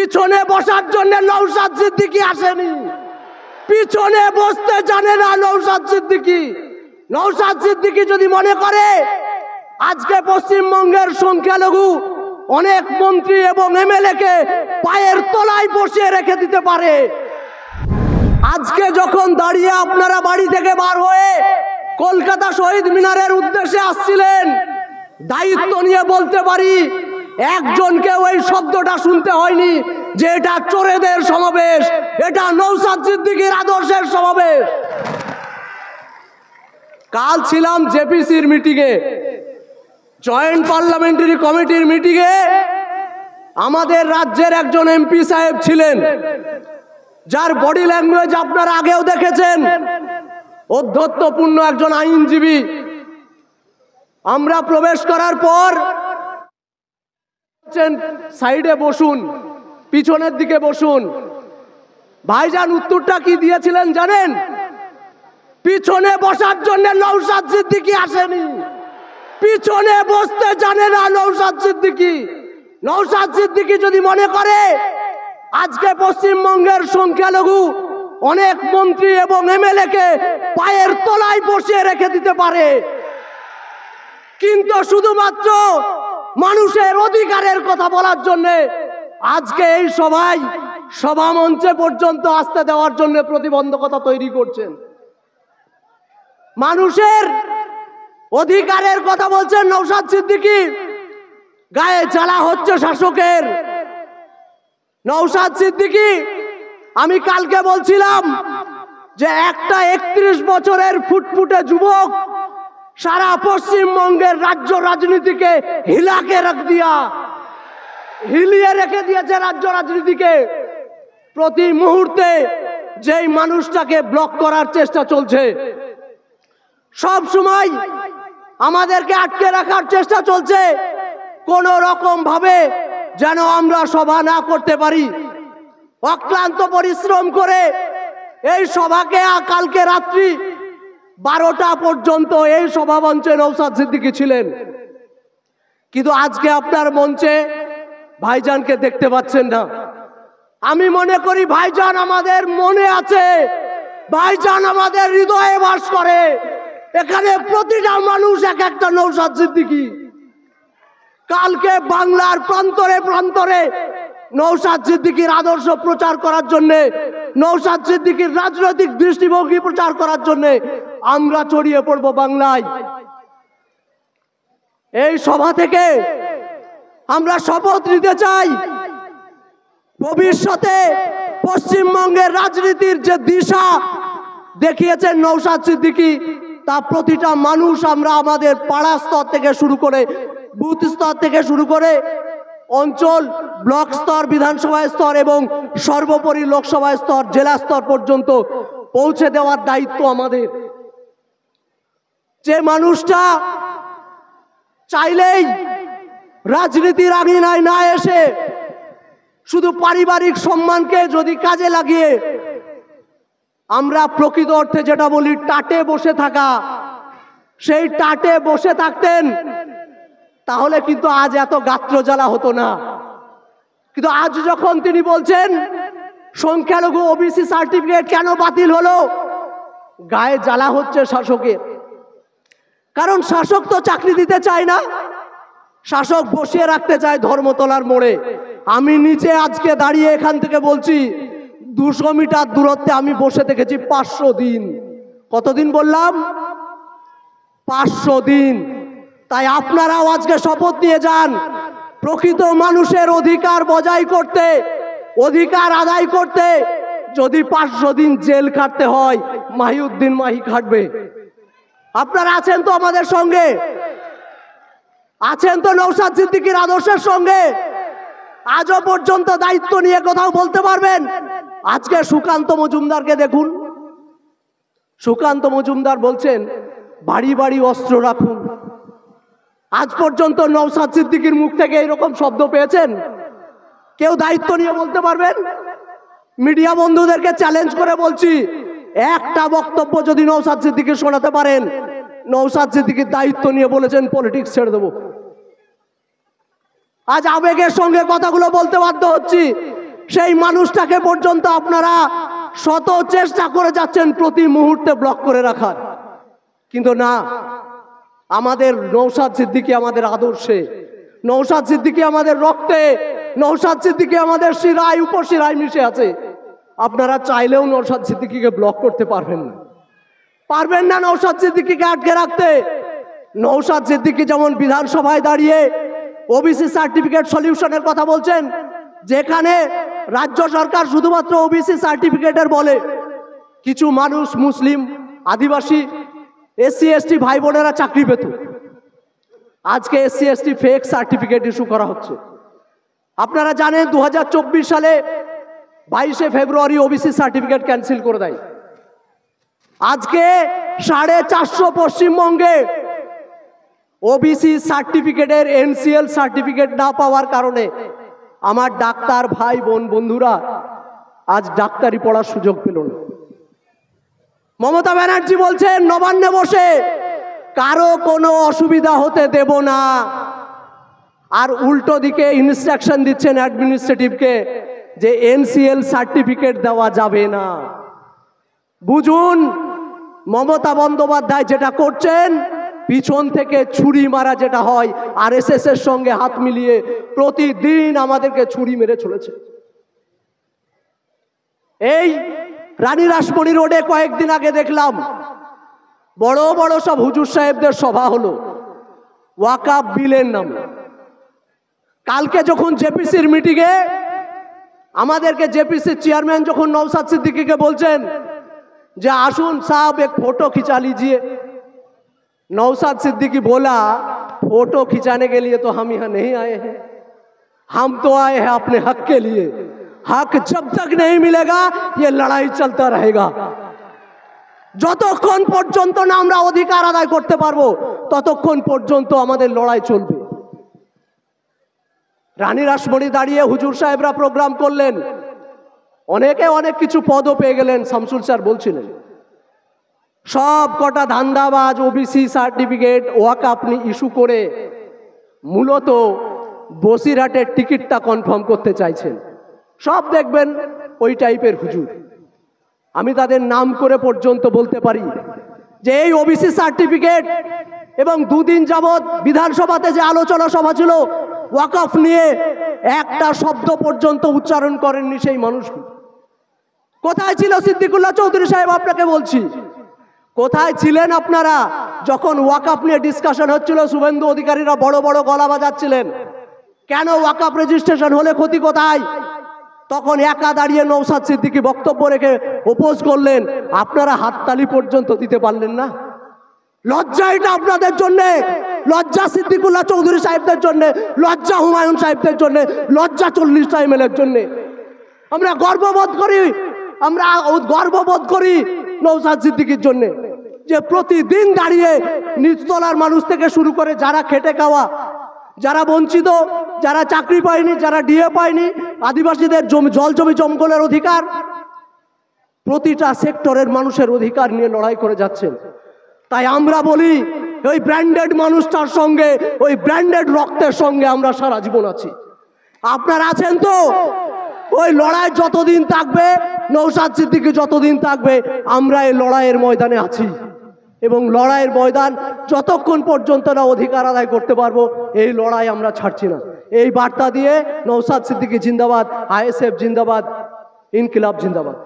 পিছনে বসার জন্য নওশাদ সিদ্দিকী আসেনি, পিছনে বসতে জানে না নওশাদ সিদ্দিকী। নওশাদ সিদ্দিকী যদি মনে করে আজকে পশ্চিমবঙ্গের সংখ্যালঘু অনেক মন্ত্রী এবং এমএলএ কে পায়ের তলায় বসিয়ে রেখে দিতে পারে, আজকে যখন দাঁড়িয়ে আপনারা বাড়ি থেকে বার হয়ে কলকাতা শহীদ মিনারের উদ্দেশ্যে আসছিলেন, দায়িত্ব নিয়ে বলতে পারি একজনকে ওই শব্দটা শুনতে হয়নি যে এটা চোরেদের সমাবেশ, এটা নওশাদ সিদ্দিকীর আদর্শের সমাবেশ। কাল ছিলাম জেপিসির মিটিংয়ে, জয়েন্ট পার্লামেন্টারি কমিটির মিটিংয়ে। আমাদের রাজ্যের একজন এমপি সাহেব ছিলেন, যার বডি ল্যাঙ্গুয়েজ আপনারা আগেও দেখেছেন, ঔদ্ধত্যপূর্ণ একজন আইনজীবী। আমরা প্রবেশ করার পর সাইডে বসুন, পিছনের দিকে বসুন। ভাইজান উত্তরটা কি দিয়েছিলেন জানেন? পিছনে বসার জন্য নওশাদ সিদ্দিকী আসেনি, পিছনে বসতে জানে না নওশাদ সিদ্দিকী। নওশাদ সিদ্দিকী যদি মনে করে আজকে পশ্চিমবঙ্গের সংখ্যালঘু অনেক মন্ত্রী এবং এমএলএ কে পায়ের তলায় বসিয়ে রেখে দিতে পারে, কিন্তু শুধুমাত্র মানুষের অধিকারের কথা বলার জন্য আজকে এই সভা মঞ্চে পর্যন্ত আসতে দেওয়ার জন্য প্রতিবন্ধকতা তৈরি করছেন। মানুষের অধিকারের কথা বলছেন নওশাদ সিদ্দিকী, গায়ে জ্বালা হচ্ছে শাসকের। নওশাদ সিদ্দিকী, আমি কালকে বলছিলাম যে একটা 31 বছরের ফুটফুটে যুবক সারা পশ্চিমবঙ্গের রাজ্য রাজনীতিকে হিলিয়ে রেখে দিয়েছে রাজ্য রাজনীতিকে। প্রতি মুহূর্তে যেই মানুষটাকে ব্লক করার চেষ্টা চলছে, সব সময় আমাদেরকে আটকে রাখার চেষ্টা চলছে, কোন রকম ভাবে যেন আমরা সভা না করতে পারি। অক্লান্ত পরিশ্রম করে এই সভাকে কালকে রাত্রি 12টা পর্যন্ত এই সভা মঞ্চে নওশাদ সিদ্দিকী ছিলেন, কিন্তু আজকে আপনার মঞ্চে ভাইজানকে দেখতে পাচ্ছেন না। আমি মনে করি ভাইজান আমাদের মনে আছে, ভাইজান আমাদের হৃদয়ে বাস করে। এখানে প্রতিটা মানুষ এক একটা নওশাদ সিদ্দিকী। কালকে বাংলার প্রান্তরে প্রান্তরে নওশাদ সিদ্দিকীর আদর্শ প্রচার করার জন্য, নওশাদ সিদ্দিকীর রাজনৈতিক দৃষ্টিভঙ্গি প্রচার করার জন্য আমরা ছড়িয়ে পড়ব বাংলায়। এই সভা থেকে আমরা শপথ নিতে চাই, ভবিষ্যতে পশ্চিমবঙ্গের রাজনীতির যে দিশা দেখিয়েছেন নওশাদ সিদ্দিকী, তা প্রতিটা মানুষ আমরা আমাদের পাড়া স্তর থেকে শুরু করে, বুথ স্তর থেকে শুরু করে অঞ্চল, ব্লক স্তর, বিধানসভা স্তর এবং সর্বোপরি লোকসভা স্তর, জেলা স্তর পর্যন্ত পৌঁছে দেওয়ার দায়িত্ব আমাদের। যে মানুষটা চাইলেই রাজনীতির আঙিনায় না এসে শুধু পারিবারিক সম্মানকে যদি কাজে লাগিয়ে আমরা প্রকৃত অর্থে যেটা বলি টাটে বসে থাকা, সেই টাটে বসে থাকতেন, তাহলে কিন্তু আজ এত গাত্র জ্বালা হতো না। কিন্তু আজ যখন তিনি বলছেন সংখ্যালঘু ওবিসি সার্টিফিকেট কেন বাতিল হলো, গায়ে জ্বালা হচ্ছে শাসকের। কারণ শাসক তো চাকরি দিতে চায় না, শাসক বসিয়ে রাখতে চায় ধর্মতলার মোড়ে। আমি নিচে আজকে দাঁড়িয়ে এখান থেকে বলছি, 200 মিটার দূরত্বে আমি বসে থেকেছি 500 দিন। কতদিন বললাম? 500 দিন। তাই আপনারাও আজকে শপথ নিয়ে যান, প্রকৃত মানুষের অধিকার বজায় করতে, অধিকার আদায় করতে যদি 500 দিন জেল খাটতে হয়, মাহিউদ্দিন মাহি খাটবে। আপনারা আছেন তো আমাদের সঙ্গে? আছেন তো নওশাদ সিদ্দিকীর আদর্শের সঙ্গে? আজও পর্যন্ত দায়িত্ব নিয়ে কোথাও বলতে পারবেন? আজকে সুকান্ত মজুমদারকে দেখুন, সুকান্ত মজুমদার বলছেন বাড়ি বাড়ি অস্ত্র রাখুন। আজ পর্যন্ত নওশাদ সিদ্দিকীর মুখ থেকে এরকম শব্দ পেয়েছেন? কেউ দায়িত্ব নিয়ে বলতে পারবেন? মিডিয়া বন্ধুদেরকে চ্যালেঞ্জ করে বলছি, একটা বক্তব্য যদি নওশাদ সিদ্দিকী শোনাতে পারেন, নওশাদ সিদ্দিকীর দায়িত্ব নিয়ে বলেছেন পলিটিক্স ছেড়ে দেবো। আজ আবেগের সঙ্গে কথাগুলো বলতে বাধ্য হচ্ছি, সেই মানুষটাকে পর্যন্ত আপনারা শত চেষ্টা করে যাচ্ছেন প্রতি মুহূর্তে ব্লক করে রাখার, কিন্তু না, আমাদের নওশাদ সিদ্দিকী আমাদের আদর্শে, নওশাদ সিদ্দিকী আমাদের রক্তে, নওশাদ সিদ্দিকী আমাদের শিরায় উপশিরায় মিশে আছে। আপনারা চাইলেও নওশাদ সিদ্দিকীকে ব্লক করতে পারবেন না, পারবেন না নওশাদ সিদ্দিকীকে আটকে রাখতে। নওশাদ সিদ্দিকী যেমন বিধানসভায় দাঁড়িয়ে ওবিসি সার্টিফিকেট সলিউশনের কথা বলছেন, যেখানে রাজ্য সরকার শুধুমাত্র ওবিসি সার্টিফিকেটের বলে, কিছু মানুষ মুসলিম, আদিবাসী, এসসি এসটি ভাই বোনেরা চাকরি পেত, আজকে SC ST fake certificate issue করা হচ্ছে। আপনারা জানেন 2024 সালে 22শে ফেব্রুয়ারি ওবিসি সার্টিফিকেট ক্যান্সেল করে দেয়। আজকে 450 পশ্চিমবঙ্গে ওবিসি সার্টিফিকেটের এনসিএল সার্টিফিকেট না পাওয়ার কারণে আমার ডাক্তার ভাই বোন বন্ধুরা আজ ডাক্তারি পড়ার সুযোগ পেল না। মমতা ব্যানার্জি বলছেন নবান্নে বসে কারো কোনো অসুবিধা হতে দেব না, আর উল্টো দিকে ইনস্ট্রাকশন দিচ্ছেন অ্যাডমিনিস্ট্রেটিভকে যে এনসিএল সার্টিফিকেট দেওয়া যাবে না। বুঝুন, মমতা বন্দ্যোপাধ্যায় যেটা করছেন, পিছন থেকে ছুরি মারা যেটা হয় আরএসএস এর সঙ্গে হাত মিলিয়ে প্রতিদিন আমাদেরকে ছুরি মেরে চলেছে। এই রানী রাসমণি রোডে কয়েকদিন আগে দেখলাম বড় বড় সব হুজুর সাহেবদের সভা হলো ওয়াকাফ বিলের নামে। কালকে যখন জেপিসির মিটিংয়ে আমাদেরকে জেপিসির চেয়ারম্যান যখন নওশাদ सिद्दीकी বলছেন যে আসুন साहब एक फोटो खिंचा लीजिए, नौशाद सिद्दीकी बोला फोटो खिंचाने के लिए तो हम यहाँ नहीं आए हैं, हम तो आए हैं अपने हक के लिए। हक जब तक नहीं मिलेगा ये लड़ाई चलता रहेगा। যতক্ষণ পর্যন্ত না আমরা অধিকার আদায় করতে পারবো ততক্ষণ পর্যন্ত আমাদের লড়াই চলবে। রানী রাসমণি দাঁড়িয়ে হুজুর সাহেবরা প্রোগ্রাম করলেন, অনেকে অনেক কিছু পদও পেয়ে গেলেন। শামসুল স্যার বলছিলেন সব কটা ধান্দাবাজ ওবিসি সার্টিফিকেট ওয়াকাফ ইস্যু করে মূলত বসিরহাটের টিকিটটা কনফার্ম করতে চাইছেন। সব দেখবেন ওই টাইপের হুজুর। আমি তাদের নাম করে পর্যন্ত বলতে পারি যে এই ওবিসি সার্টিফিকেট এবং দুদিন যাবৎ বিধানসভাতে যে আলোচনা সভা ছিল ওয়াকাফ নিয়ে, একটা শব্দ পর্যন্ত উচ্চারণ করেননি সেই মানুষগুলো। কোথায় ছিল সিদ্দিকুল্লাহ চৌধুরী সাহেব? আপনাকে বলছি, কোথায় ছিলেন আপনারা যখন ওয়াকাফ নিয়ে ডিসকাশন হচ্ছিল? শুভেন্দু অধিকারীরা বড় বড় গলা বাজাচ্ছিলেন, কেন ওয়াকাফ রেজিস্ট্রেশন হলে ক্ষতি কোথায়? তখন একা দাঁড়িয়ে নওশাদ সিদ্দিকী বক্তব্য রেখে ওপোজ করলেন, আপনারা হাততালি পর্যন্ত দিতে পারলেন না। লজ্জা এটা আপনাদের জন্য, লজ্জা সিদ্দিকুল্লাহ চৌধুরী সাহেবদের জন্য, লজ্জা হুমায়ুন সাহেবদের জন্য, লজ্জা 40টা এমএলএর জন্য। আমরা গর্ববোধ করি, আমরা গর্ববোধ করি নওশাদ সিদ্দিকীর জন্য, যে প্রতিদিন দাঁড়িয়ে নিচতলার মানুষ থেকে শুরু করে যারা খেটে খাওয়া, যারা বঞ্চিত, যারা চাকরি পায়নি, যারা ডিএ পায়নি, আদিবাসীদের জল জমি জঙ্গলের অধিকার, প্রতিটা সেক্টরের মানুষের অধিকার নিয়ে লড়াই করে যাচ্ছেন। তাই আমরা বলি ওই ব্র্যান্ডেড মানুষটার সঙ্গে, ওই ব্র্যান্ডেড রক্তের সঙ্গে আমরা সারা জীবন আছি। আপনারা আছেন তো? ওই লড়াই যতদিন থাকবে, নওশাদ সিদ্দিকী যতদিন থাকবে, আমরা এই লড়াইয়ের ময়দানে আছি। এবং লড়াইয়ের ময়দান যতক্ষণ পর্যন্ত না অধিকার আদায় করতে পারবো, এই লড়াই আমরা ছাড়ছি না। এই বার্তা দিয়ে নওশাদ সিদ্দিকী জিন্দাবাদ, আইএসএফ জিন্দাবাদ, ইনকিলাব জিন্দাবাদ।